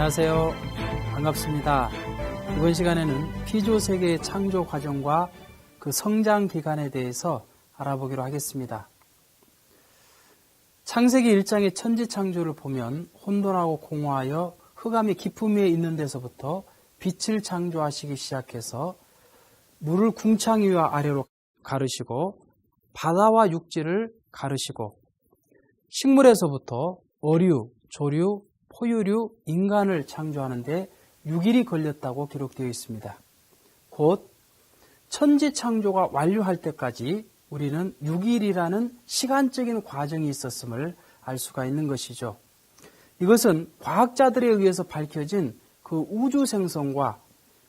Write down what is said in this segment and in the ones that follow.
안녕하세요. 반갑습니다. 이번 시간에는 피조세계의 창조 과정과 그 성장 기간에 대해서 알아보기로 하겠습니다. 창세기 1장의 천지 창조를 보면 혼돈하고 공허하여 흑암이 깊음 위에 있는 데서부터 빛을 창조하시기 시작해서 물을 궁창 위와 아래로 가르시고 바다와 육지를 가르시고 식물에서부터 어류, 조류, 포유류, 인간을 창조하는데 6일이 걸렸다고 기록되어 있습니다. 곧 천지 창조가 완료할 때까지 우리는 6일이라는 시간적인 과정이 있었음을 알 수가 있는 것이죠. 이것은 과학자들에 의해서 밝혀진 그 우주 생성과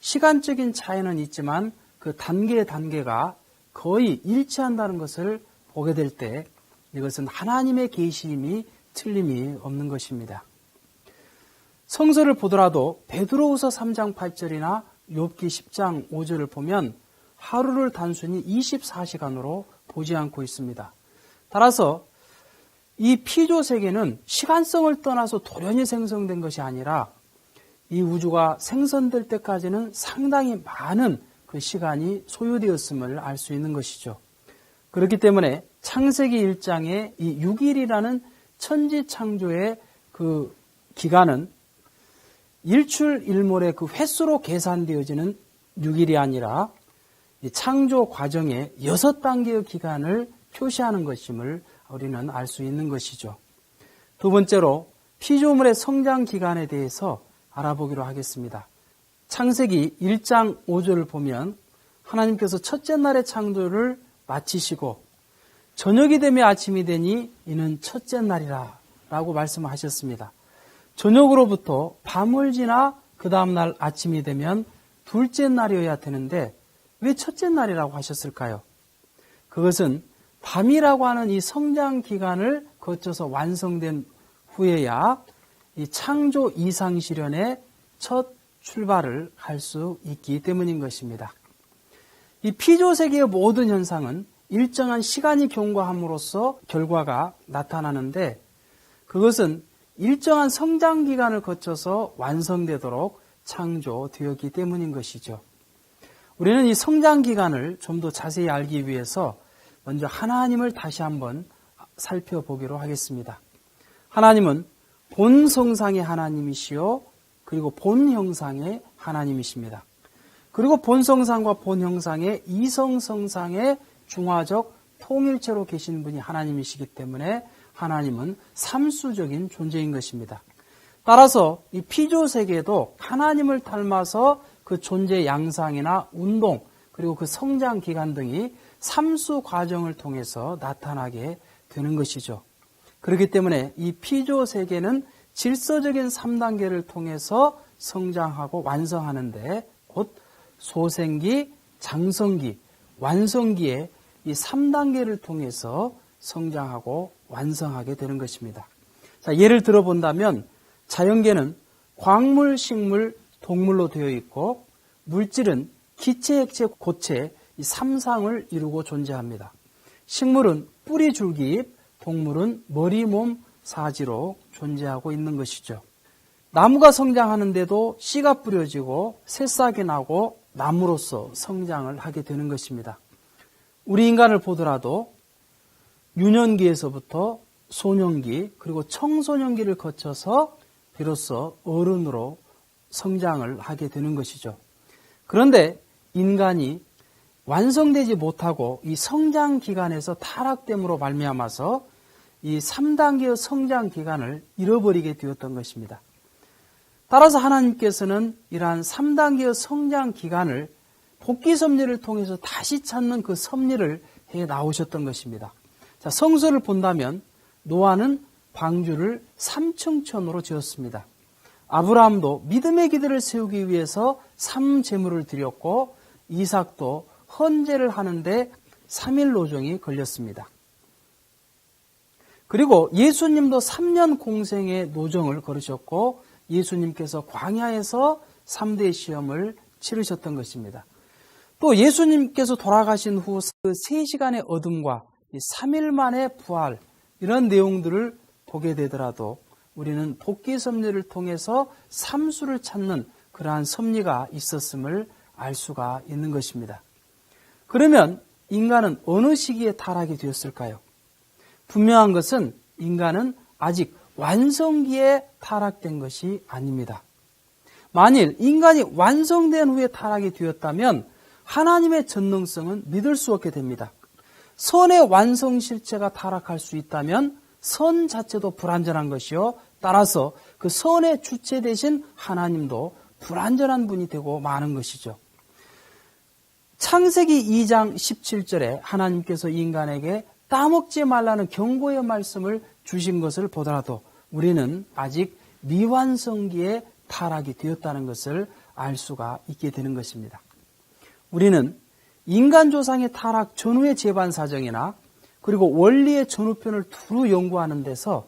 시간적인 차이는 있지만 그 단계가 거의 일치한다는 것을 보게 될 때 이것은 하나님의 계시임이 틀림이 없는 것입니다. 성서를 보더라도 베드로후서 3장 8절이나 욥기 10장 5절을 보면 하루를 단순히 24시간으로 보지 않고 있습니다. 따라서 이 피조세계는 시간성을 떠나서 돌연히 생성된 것이 아니라 이 우주가 생성될 때까지는 상당히 많은 그 시간이 소요되었음을 알 수 있는 것이죠. 그렇기 때문에 창세기 1장의 이 6일이라는 천지 창조의 그 기간은 일출일몰의 그 횟수로 계산되어지는 6일이 아니라 이 창조 과정의 6단계의 기간을 표시하는 것임을 우리는 알 수 있는 것이죠. 두 번째로 피조물의 성장 기간에 대해서 알아보기로 하겠습니다. 창세기 1장 5절을 보면 하나님께서 첫째 날의 창조를 마치시고 저녁이 되며 아침이 되니 이는 첫째 날이라 라고 말씀하셨습니다. 저녁으로부터 밤을 지나 그 다음날 아침이 되면 둘째 날이어야 되는데 왜 첫째 날이라고 하셨을까요? 그것은 밤이라고 하는 이 성장 기간을 거쳐서 완성된 후에야 이 창조 이상실현의 첫 출발을 할 수 있기 때문인 것입니다. 이 피조세계의 모든 현상은 일정한 시간이 경과함으로써 결과가 나타나는데 그것은 일정한 성장 기간을 거쳐서 완성되도록 창조되었기 때문인 것이죠. 우리는 이 성장 기간을 좀 더 자세히 알기 위해서 먼저 하나님을 다시 한번 살펴보기로 하겠습니다. 하나님은 본 성상의 하나님이시요 그리고 본 형상의 하나님이십니다. 그리고 본 성상과 본 형상의 이성 성상의 중화적 통일체로 계신 분이 하나님이시기 때문에 하나님은 삼수적인 존재인 것입니다. 따라서 이 피조세계도 하나님을 닮아서 그 존재 양상이나 운동 그리고 그 성장 기간 등이 삼수 과정을 통해서 나타나게 되는 것이죠. 그렇기 때문에 이 피조세계는 질서적인 3단계를 통해서 성장하고 완성하는데 곧 소생기, 장성기, 완성기의 이 3단계를 통해서 성장하고 완성하게 되는 것입니다. 자, 예를 들어 본다면 자연계는 광물, 식물, 동물로 되어 있고 물질은 기체, 액체, 고체 이 3상을 이루고 존재합니다. 식물은 뿌리, 줄기, 동물은 머리, 몸, 사지로 존재하고 있는 것이죠. 나무가 성장하는데도 씨가 뿌려지고 새싹이 나고 나무로서 성장을 하게 되는 것입니다. 우리 인간을 보더라도 유년기에서부터 소년기 그리고 청소년기를 거쳐서 비로소 어른으로 성장을 하게 되는 것이죠. 그런데 인간이 완성되지 못하고 이 성장 기간에서 타락됨으로 말미암아서 이 3단계의 성장 기간을 잃어버리게 되었던 것입니다. 따라서 하나님께서는 이러한 3단계의 성장 기간을 복귀 섭리를 통해서 다시 찾는 그 섭리를 해 나오셨던 것입니다. 자, 성서를 본다면 노아는 방주를 3층천으로 지었습니다. 아브라함도 믿음의 기대를 세우기 위해서 3제물을 드렸고 이삭도 헌제를 하는데 3일 노정이 걸렸습니다. 그리고 예수님도 3년 공생의 노정을 걸으셨고 예수님께서 광야에서 3대 시험을 치르셨던 것입니다. 또 예수님께서 돌아가신 후 그 3시간의 어둠과 3일 만의 부활 이런 내용들을 보게 되더라도 우리는 복귀 섭리를 통해서 삼수를 찾는 그러한 섭리가 있었음을 알 수가 있는 것입니다. 그러면 인간은 어느 시기에 타락이 되었을까요? 분명한 것은 인간은 아직 완성기에 타락된 것이 아닙니다. 만일 인간이 완성된 후에 타락이 되었다면 하나님의 전능성은 믿을 수 없게 됩니다. 선의 완성 실체가 타락할 수 있다면 선 자체도 불완전한 것이요. 따라서 그 선의 주체 되신 하나님도 불완전한 분이 되고 마는 것이죠. 창세기 2장 17절에 하나님께서 인간에게 따먹지 말라는 경고의 말씀을 주신 것을 보더라도 우리는 아직 미완성기에 타락이 되었다는 것을 알 수가 있게 되는 것입니다. 우리는 인간 조상의 타락 전후의 재반 사정이나 그리고 원리의 전후편을 두루 연구하는 데서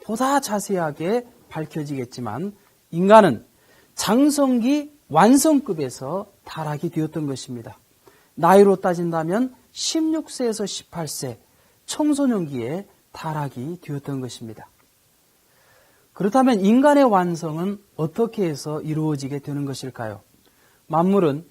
보다 자세하게 밝혀지겠지만 인간은 장성기 완성급에서 타락이 되었던 것입니다. 나이로 따진다면 16세에서 18세 청소년기에 타락이 되었던 것입니다. 그렇다면 인간의 완성은 어떻게 해서 이루어지게 되는 것일까요? 만물은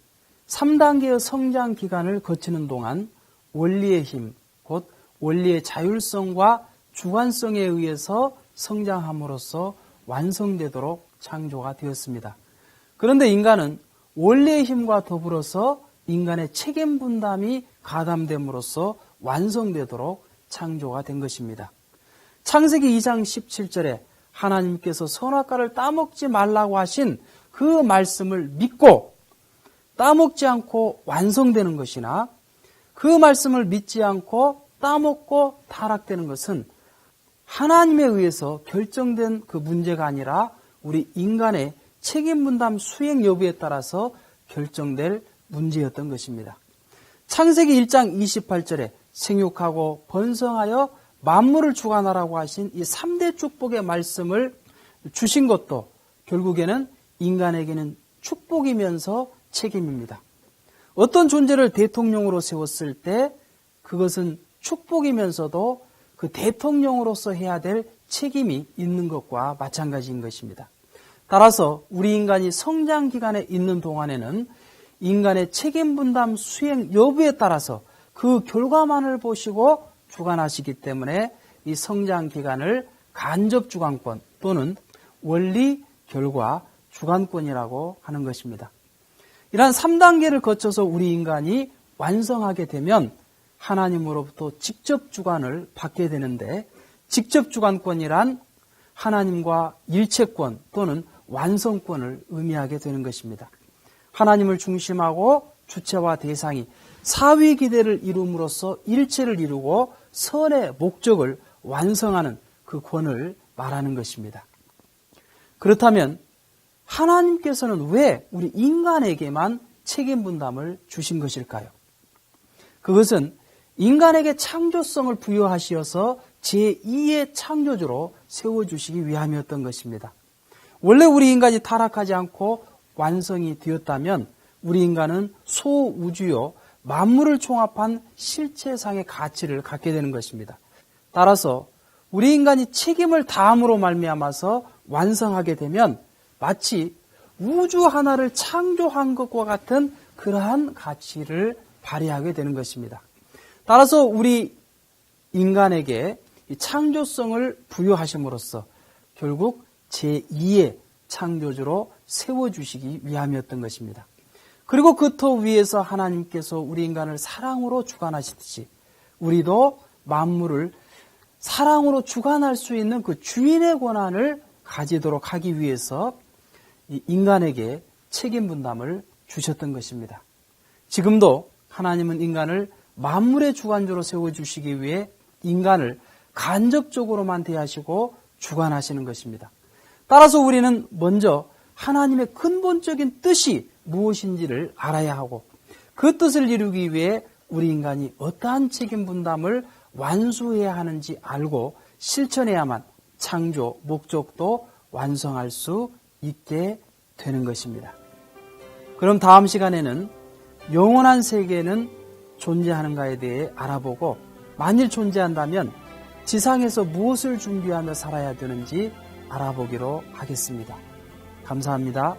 3단계의 성장 기간을 거치는 동안 원리의 힘, 곧 원리의 자율성과 주관성에 의해서 성장함으로써 완성되도록 창조가 되었습니다. 그런데 인간은 원리의 힘과 더불어서 인간의 책임 분담이 가담됨으로써 완성되도록 창조가 된 것입니다. 창세기 2장 17절에 하나님께서 선악과를 따먹지 말라고 하신 그 말씀을 믿고 따먹지 않고 완성되는 것이나 그 말씀을 믿지 않고 따먹고 타락되는 것은 하나님에 의해서 결정된 그 문제가 아니라 우리 인간의 책임 분담 수행 여부에 따라서 결정될 문제였던 것입니다. 창세기 1장 28절에 생육하고 번성하여 만물을 주관하라고 하신 이 3대 축복의 말씀을 주신 것도 결국에는 인간에게는 축복이면서 책임입니다. 어떤 존재를 대통령으로 세웠을 때 그것은 축복이면서도 그 대통령으로서 해야 될 책임이 있는 것과 마찬가지인 것입니다. 따라서 우리 인간이 성장 기간에 있는 동안에는 인간의 책임 분담 수행 여부에 따라서 그 결과만을 보시고 주관하시기 때문에 이 성장 기간을 간접 주관권 또는 원리 결과 주관권이라고 하는 것입니다. 이러한 3단계를 거쳐서 우리 인간이 완성하게 되면 하나님으로부터 직접 주관을 받게 되는데 직접 주관권이란 하나님과 일체권 또는 완성권을 의미하게 되는 것입니다. 하나님을 중심하고 주체와 대상이 사위 기대를 이룸으로써 일체를 이루고 선의 목적을 완성하는 그 권을 말하는 것입니다. 그렇다면 하나님께서는 왜 우리 인간에게만 책임 분담을 주신 것일까요? 그것은 인간에게 창조성을 부여하시어서 제2의 창조주로 세워주시기 위함이었던 것입니다. 원래 우리 인간이 타락하지 않고 완성이 되었다면 우리 인간은 소우주요 만물을 총합한 실체상의 가치를 갖게 되는 것입니다. 따라서 우리 인간이 책임을 다함으로 말미암아서 완성하게 되면 마치 우주 하나를 창조한 것과 같은 그러한 가치를 발휘하게 되는 것입니다. 따라서 우리 인간에게 창조성을 부여하심으로써 결국 제2의 창조주로 세워주시기 위함이었던 것입니다. 그리고 그 터 위에서 하나님께서 우리 인간을 사랑으로 주관하시듯이 우리도 만물을 사랑으로 주관할 수 있는 그 주인의 권한을 가지도록 하기 위해서 이 인간에게 책임 분담을 주셨던 것입니다. 지금도 하나님은 인간을 만물의 주관주로 세워주시기 위해 인간을 간접적으로만 대하시고 주관하시는 것입니다. 따라서 우리는 먼저 하나님의 근본적인 뜻이 무엇인지를 알아야 하고 그 뜻을 이루기 위해 우리 인간이 어떠한 책임 분담을 완수해야 하는지 알고 실천해야만 창조 목적도 완성할 수 있게 되는 것입니다. 그럼 다음 시간에는 영원한 세계는 존재하는가에 대해 알아보고 만일 존재한다면 지상에서 무엇을 준비하며 살아야 되는지 알아보기로 하겠습니다. 감사합니다.